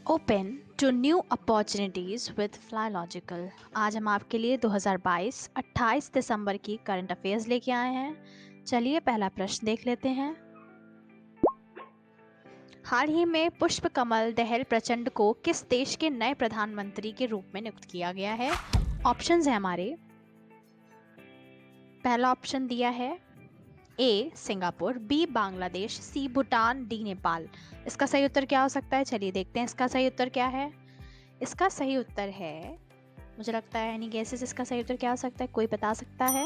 Open to new opportunities with फ्लाइलॉजिकल। आज हम आपके लिए 2022 28 दिसंबर की करंट अफेयर्स लेके आए हैं। चलिए पहला प्रश्न देख लेते हैं। हाल ही में पुष्प कमल दहल प्रचंड को किस देश के नए प्रधानमंत्री के रूप में नियुक्त किया गया है? ऑप्शंस है हमारे। पहला ऑप्शन दिया है ए सिंगापुर, बी बांग्लादेश, सी भूटान, डी नेपाल। इसका सही उत्तर क्या हो सकता है? चलिए देखते हैं इसका सही उत्तर क्या है। इसका सही उत्तर है, मुझे लगता है एनी गेसेस इसका सही उत्तर क्या हो सकता है? कोई बता सकता है?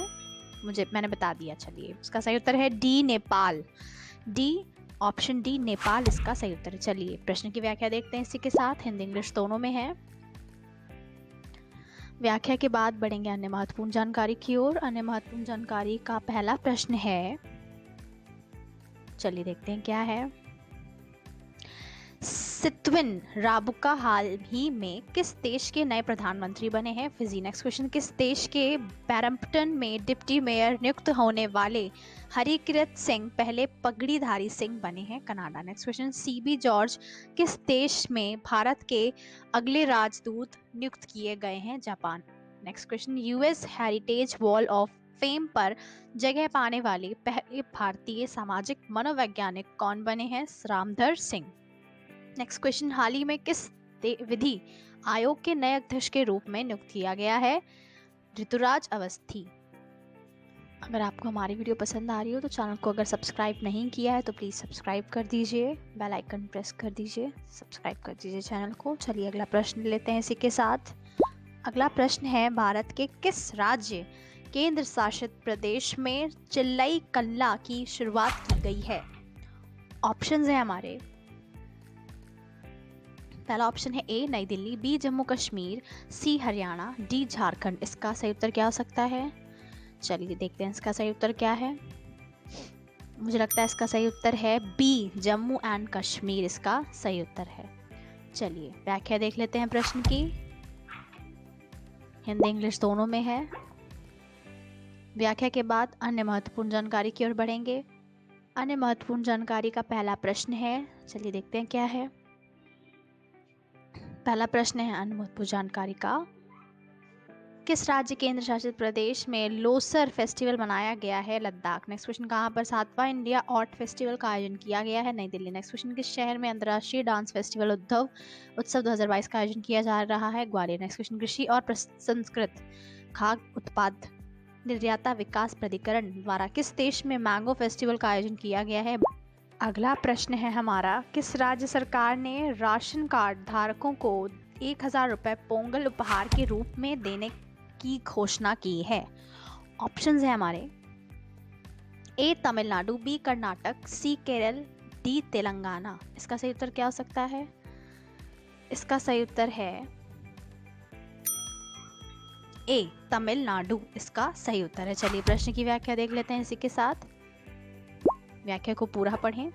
मैंने बता दिया। चलिए इसका सही उत्तर है D Nepal. D, option D Nepal इसका सही उत्तर है। चलिए प्रश्न की व्याख्या देखते हैं इसी के साथ, हिंदी इंग्लिश दोनों में है। व्याख्या के बाद बढ़ेंगे अन्य महत्वपूर्ण जानकारी की ओर। अन्य महत्वपूर्ण जानकारी का पहला प्रश्न है, चलिए देखते हैं क्या है। सितविन राबुका हाल ही में किस देश के नए प्रधानमंत्री बने हैं? फिजी। नेक्स्ट क्वेश्चन, किस देश के बैरम्पटन में डिप्टी मेयर नियुक्त होने वाले हरिकिरत सिंह पहले पगड़ीधारी सिंह बने हैं? Canada. Next question, CB George किस देश में भारत के अगले राजदूत नियुक्त किए गए हैं? Japan. Next question, US heritage wall of fame पर जगह पाने वाले पहले भारतीय सामाजिक मनोवैज्ञानिक कौन बने हैं? रामधर सिंह। नेक्स्ट क्वेश्चन, हाल ही में किस विधि आयोग के नए अध्यक्ष के रूप में नियुक्त किया गया है? ऋतुराज अवस्थी। अगर आपको हमारी वीडियो पसंद आ रही हो तो चैनल को अगर सब्सक्राइब नहीं किया है तो प्लीज़ सब्सक्राइब कर दीजिए, बेल आइकन प्रेस कर दीजिए, सब्सक्राइब कर दीजिए चैनल को। चलिए अगला प्रश्न लेते हैं इसी के साथ। अगला प्रश्न है, भारत के किस राज्य केंद्र शासित प्रदेश में चिल्लई कल्ला की शुरुआत की गई है? ऑप्शंस हैं हमारे। पहला ऑप्शन है ए नई दिल्ली, बी जम्मू कश्मीर, सी हरियाणा, डी झारखंड। इसका सही उत्तर क्या हो सकता है? चलिए देखते हैं इसका सही उत्तर क्या है। मुझे लगता है इसका सही उत्तर है बी जम्मू एंड कश्मीर इसका सही उत्तर है। चलिए व्याख्या देख लेते हैं प्रश्न की, हिंदी इंग्लिश दोनों में है। व्याख्या के बाद अन्य महत्वपूर्ण जानकारी की ओर बढ़ेंगे। अन्य महत्वपूर्ण जानकारी का पहला प्रश्न है, चलिए देखते हैं क्या है। पहला प्रश्न है अन्य महत्वपूर्ण जानकारी का, किस राज्य केंद्र शासित प्रदेश में लोसर फेस्टिवल मनाया गया है? लद्दाख। नेक्स्ट क्वेश्चन, कहाँ पर 7वां इंडिया आर्ट फेस्टिवल का आयोजन किया गया है? नई दिल्ली। नेक्स्ट क्वेश्चन, किस शहर में अंतर्राष्ट्रीय डांस फेस्टिवल उत्सव 2022 का आयोजन किया जा रहा है? ग्वालियर। नेक्स्ट क्वेश्चन, कृषि और प्रसंस्कृत खाद्य उत्पाद निर्याता विकास प्राधिकरण द्वारा किस देश में मैंगो फेस्टिवल का आयोजन किया गया है? अगला प्रश्न है हमारा, किस राज्य सरकार ने राशन कार्ड धारकों को 1000 रुपए पोंगल उपहार के रूप में देने की घोषणा की है? ऑप्शंस है हमारे। ए तमिलनाडु, बी कर्नाटक, सी केरल, डी तेलंगाना। इसका सही उत्तर क्या हो सकता है? इसका सही उत्तर है ए तमिलनाडु इसका सही उत्तर है। चलिए प्रश्न की व्याख्या देख लेते हैं इसी के साथ, व्याख्या को पूरा पढ़ें,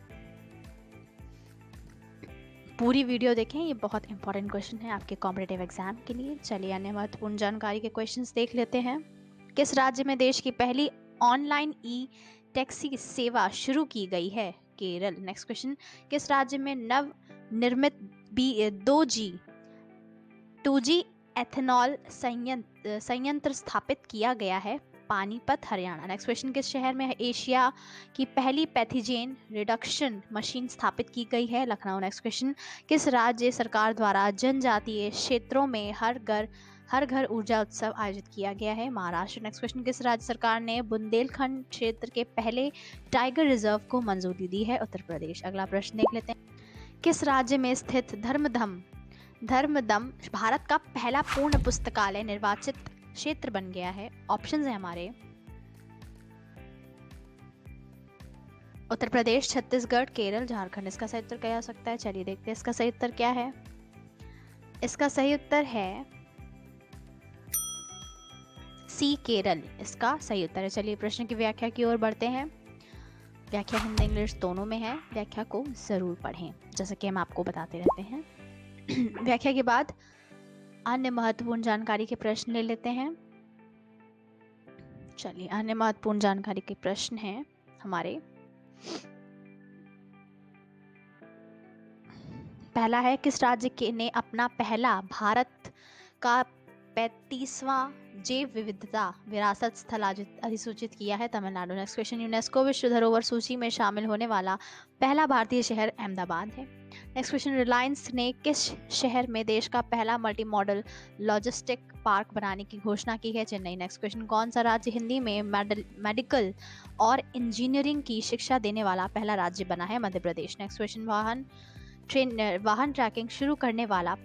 पूरी वीडियो देखें, ये बहुत इंपॉर्टेंट क्वेश्चन है आपके कॉम्पिटिटिव एग्जाम के लिए। चलिए अन्य महत्वपूर्ण जानकारी के क्वेश्चंस देख लेते हैं। किस राज्य में देश की पहली ऑनलाइन ई टैक्सी सेवा शुरू की गई है? केरल। नेक्स्ट क्वेश्चन, किस राज्य में नव निर्मित 2G एथेनॉल संयंत्र स्थापित किया गया है? पानीपत, हरियाणा। नेक्स्ट क्वेश्चन, किस शहर में एशिया की पहली पैथोजेन रिडक्शन मशीन स्थापित की गई है? लखनऊ। नेक्स्ट क्वेश्चन, किस राज्य सरकार द्वारा जनजातीय क्षेत्रों में हर घर ऊर्जा उत्सव आयोजित किया गया है? महाराष्ट्र। नेक्स्ट क्वेश्चन, किस राज्य सरकार ने बुंदेलखंड क्षेत्र के पहले टाइगर रिजर्व को मंजूरी दी है? उत्तर प्रदेश। अगला प्रश्न देख लेते हैं, किस राज्य में स्थित धर्मदम भारत का पहला पूर्ण पुस्तकालय निर्वाचित क्षेत्र बन गया है? ऑप्शंस हैं हमारे। उत्तर प्रदेश, छत्तीसगढ़, केरल, झारखंड। इसका सही उत्तर क्या हो सकता है? चलिए देखते हैं इसका सही उत्तर क्या है। इसका सही उत्तर है सी केरल इसका सही उत्तर है। चलिए प्रश्न की व्याख्या की ओर बढ़ते हैं। व्याख्या हिंदी इंग्लिश दोनों में है, व्याख्या को जरूर पढ़ें जैसा कि हम आपको बताते रहते हैं। व्याख्या के बाद अन्य महत्वपूर्ण जानकारी के प्रश्न ले लेते हैं। चलिए अन्य महत्वपूर्ण जानकारी के प्रश्न हैं हमारे। पहला है, किस राज्य के ने अपना पहला भारत का 35वां जैव विविधता विरासत स्थल अधिसूचित किया है? तमिलनाडु। नेक्स्ट क्वेश्चन, यूनेस्को विश्व धरोहर सूची में शामिल होने वाला पहला भारतीय शहर अहमदाबाद है। नेक्स्ट क्वेश्चन, रिलायंस ने किस शहर में देश का पहला मल्टी मॉडल लॉजिस्टिक पार्क बनाने की घोषणा की है? चेन्नई। नेक्स्ट क्वेश्चन, कौन सा राज्य हिंदी में मेडिकल और इंजीनियरिंग की शिक्षा देने वाला पहला राज्य बना है? मध्य प्रदेश। नेक्स्ट क्वेश्चन, वाहन ट्रैकिंग शुरू करने वाला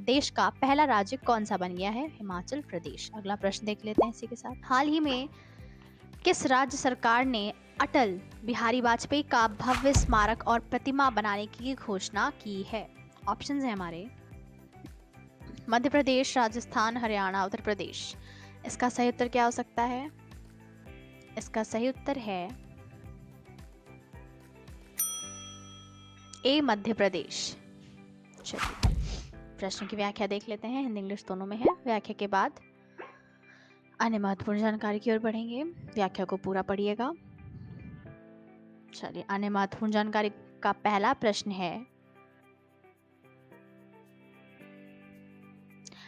देश का पहला राज्य कौन सा बन गया है? हिमाचल प्रदेश। अगला प्रश्न देख लेते हैं इसी के साथ। हाल ही में किस राज्य सरकार ने अटल बिहारी वाजपेयी का भव्य स्मारक और प्रतिमा बनाने की घोषणा की है? ऑप्शंस हैं हमारे, मध्य प्रदेश, राजस्थान, हरियाणा, उत्तर प्रदेश। इसका सही उत्तर क्या हो सकता है? इसका सही उत्तर है ए, मध्य प्रदेश। चलिए प्रश्न की व्याख्या देख लेते हैं, हिंदी इंग्लिश दोनों में है। व्याख्या के बाद अन्य महत्वपूर्ण जानकारी की ओर बढ़ेंगे, व्याख्या को पूरा पढ़िएगा। चलिए, अन्य महत्वपूर्ण जानकारी का पहला प्रश्न है,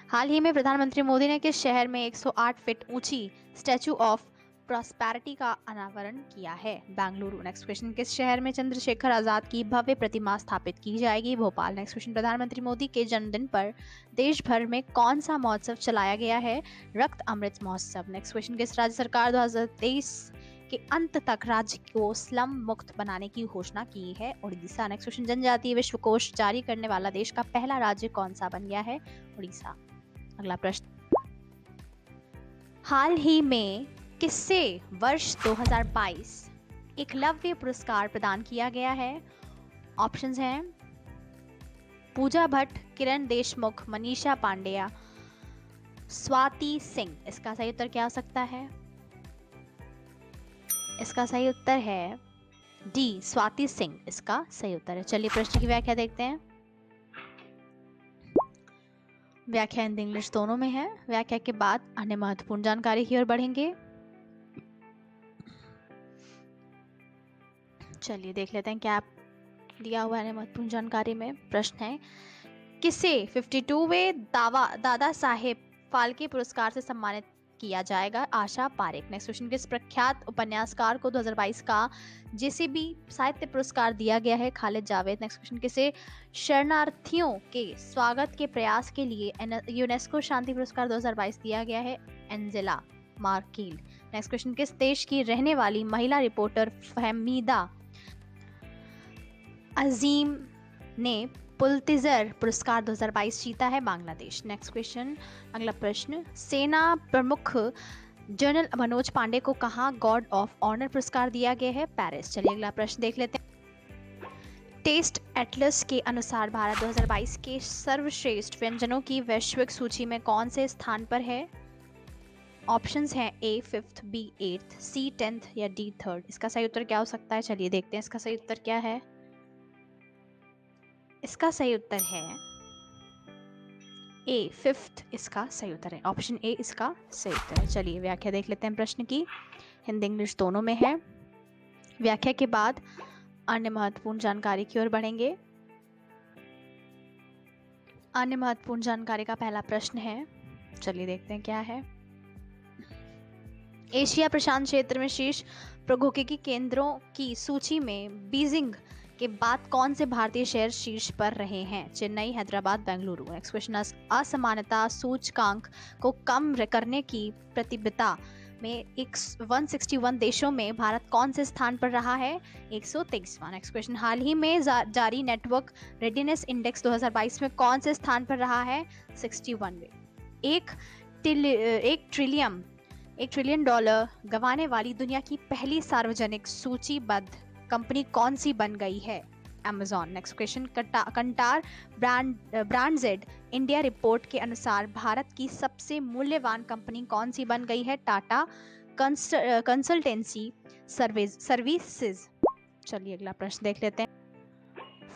हाल ही में प्रधानमंत्री मोदी ने किस शहर में 108 फीट ऊंची स्टैचू ऑफ प्रॉस्पेरिटी का अनावरण किया है? बेंगलुरु। नेक्स्ट क्वेश्चन, किस शहर में चंद्रशेखर आजाद की भव्य प्रतिमा स्थापित की जाएगी? भोपाल। नेक्स्ट क्वेश्चन, प्रधानमंत्री मोदी के जन्मदिन पर देश भर में कौन सा महोत्सव चलाया गया है? रक्त अमृत महोत्सव। नेक्स्ट क्वेश्चन, किस राज्य सरकार 2023 के अंत तक राज्य को स्लम मुक्त बनाने की घोषणा की है? उड़ीसा। नेक्स्ट क्वेश्चन, जनजातीय विश्वकोश जारी करने वाला देश का पहला राज्य कौन सा बन गया है? उड़ीसा। अगला प्रश्न, हाल ही में किससे वर्ष 2022 एकलव्य पुरस्कार प्रदान किया गया है? ऑप्शंस हैं, पूजा भट्ट, किरण देशमुख, मनीषा पांडेय, स्वाति सिंह। इसका सही उत्तर क्या हो सकता है? इसका सही उत्तर है डी, स्वाति सिंह इसका सही उत्तर है। चलिए प्रश्न की व्याख्या देखते हैं। व्याख्या हिंदी इंग्लिश दोनों में है। व्याख्या के बाद अन्य महत्वपूर्ण जानकारी की ओर बढ़ेंगे। चलिए देख लेते हैं क्या दिया हुआ है महत्वपूर्ण जानकारी में। प्रश्न है, किसे 52वें दादा साहेब फाल्के पुरस्कार से सम्मानित किया जाएगा? आशा पारेख। नेक्स्ट क्वेश्चन, किस प्रख्यात उपन्यासकार को 2022 का जेसीबी साहित्य पुरस्कार दिया गया है? खालिद जावेद। नेक्स्ट क्वेश्चन, किसे शरणार्थियों के स्वागत के प्रयास के लिए यूनेस्को शांति पुरस्कार 2022 दिया गया है? Angela Merkel. नेक्स्ट क्वेश्चन, किस देश की रहने वाली महिला रिपोर्टर फहमीदा अजीम ने पुलित्जर पुरस्कार 2022 जीता है? बांग्लादेश। नेक्स्ट क्वेश्चन, अगला प्रश्न, सेना प्रमुख जनरल मनोज पांडे को कहां गॉड ऑफ ऑनर पुरस्कार दिया गया है? पेरिस। चलिए अगला प्रश्न देख लेते हैं। टेस्ट एटलस के अनुसार भारत 2022 के सर्वश्रेष्ठ व्यंजनों की वैश्विक सूची में कौन से स्थान पर है? ऑप्शंस हैं, ए 5th, बी 8th, सी 10th या डी 3rd। इसका सही उत्तर क्या हो सकता है? चलिए देखते हैं इसका सही उत्तर क्या है। इसका सही उत्तर है ए 5th, इसका सही उत्तर है। ऑप्शन ए इसका सही उत्तर है। चलिए व्याख्या देख लेते हैं प्रश्न की, हिंदी इंग्लिश दोनों में है। व्याख्या के बाद अन्य महत्वपूर्ण जानकारी की ओर बढ़ेंगे। अन्य महत्वपूर्ण जानकारी का पहला प्रश्न है, चलिए देखते हैं क्या है। एशिया प्रशांत क्षेत्र में शीर्ष प्रौद्योगिकी केंद्रों की सूची में बीजिंग के बाद कौन से भारतीय शहर शीर्ष पर रहे हैं? चेन्नई, हैदराबाद, बेंगलुरु। नेक्स्ट क्वेश्चन, असमानता सूचकांक को कम करने की प्रतिबद्धता में 161 देशों में भारत कौन से स्थान पर रहा है? 123वां। नेक्स्ट क्वेश्चन, हाल ही में जारी नेटवर्क रेडीनेस इंडेक्स 2022 में कौन से स्थान पर रहा है? 61वें। एक ट्रिलियन डॉलर गंवाने वाली दुनिया की पहली सार्वजनिक सूचीबद्ध कंपनी कौन सी बन गई है? Amazon। Next question, Kantar brands India report के अनुसार भारत की सबसे मूल्यवान कंपनी कौन सी बन गई है? Tata consultancy services. चलिए अगला प्रश्न देख लेते हैं।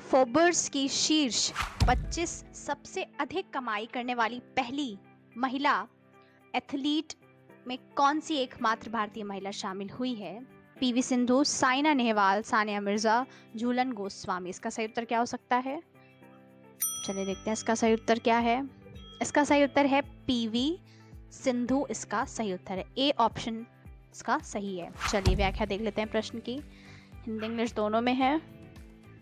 फोर्ब्स की शीर्ष 25 सबसे अधिक कमाई करने वाली पहली महिला एथलीट में कौन सी एकमात्र भारतीय महिला शामिल हुई है? पीवी सिंधु, साइना नेहवाल, सानिया मिर्जा, झूलन गोस्वामी। इसका सही उत्तर क्या हो सकता है? चलिए देखते हैं इसका सही उत्तर क्या है। इसका सही उत्तर है पीवी सिंधु, इसका सही उत्तर है। ए ऑप्शन इसका सही है। चलिए व्याख्या देख लेते हैं प्रश्न की, हिंदी इंग्लिश दोनों में है।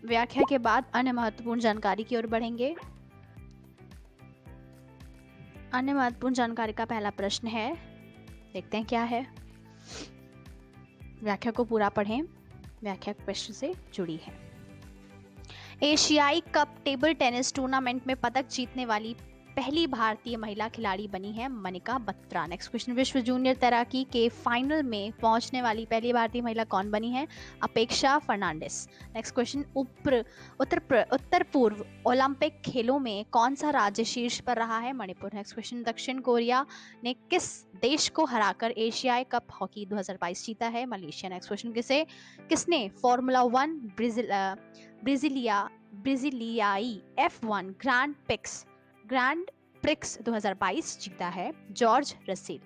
व्याख्या के बाद अन्य महत्वपूर्ण जानकारी की ओर बढ़ेंगे। अन्य महत्वपूर्ण जानकारी का पहला प्रश्न है, देखते हैं क्या है। व्याख्या को पूरा पढ़ें, व्याख्या प्रश्न से जुड़ी है। एशियाई कप टेबल टेनिस टूर्नामेंट में पदक जीतने वाली पहली भारतीय महिला खिलाड़ी बनी है मनिका बत्रा। नेक्स्ट क्वेश्चन, विश्व जूनियर तैराकी के फाइनल में पहुंचने वाली पहली भारतीय महिला कौन बनी है? अपेक्षा फर्नांडिस। नेक्स्ट क्वेश्चन, उत्तर पूर्व ओलंपिक खेलों में कौन सा राज्य शीर्ष पर रहा है? मणिपुर। नेक्स्ट क्वेश्चन, दक्षिण कोरिया ने किस देश को हराकर एशियाई कप हॉकी 2022 जीता है? मलेशिया। नेक्स्ट क्वेश्चन, किसने फॉर्मूला 1 ब्राजीलियाई F1 ग्रैंड प्रिक्स 2022 जीता है? George Russell.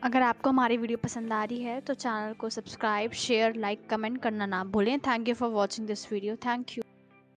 अगर आपको हमारी वीडियो पसंद आ रही है तो चैनल को सब्सक्राइब, शेयर, लाइक, कमेंट करना ना भूलें। Thank you for watching this video. Thank you.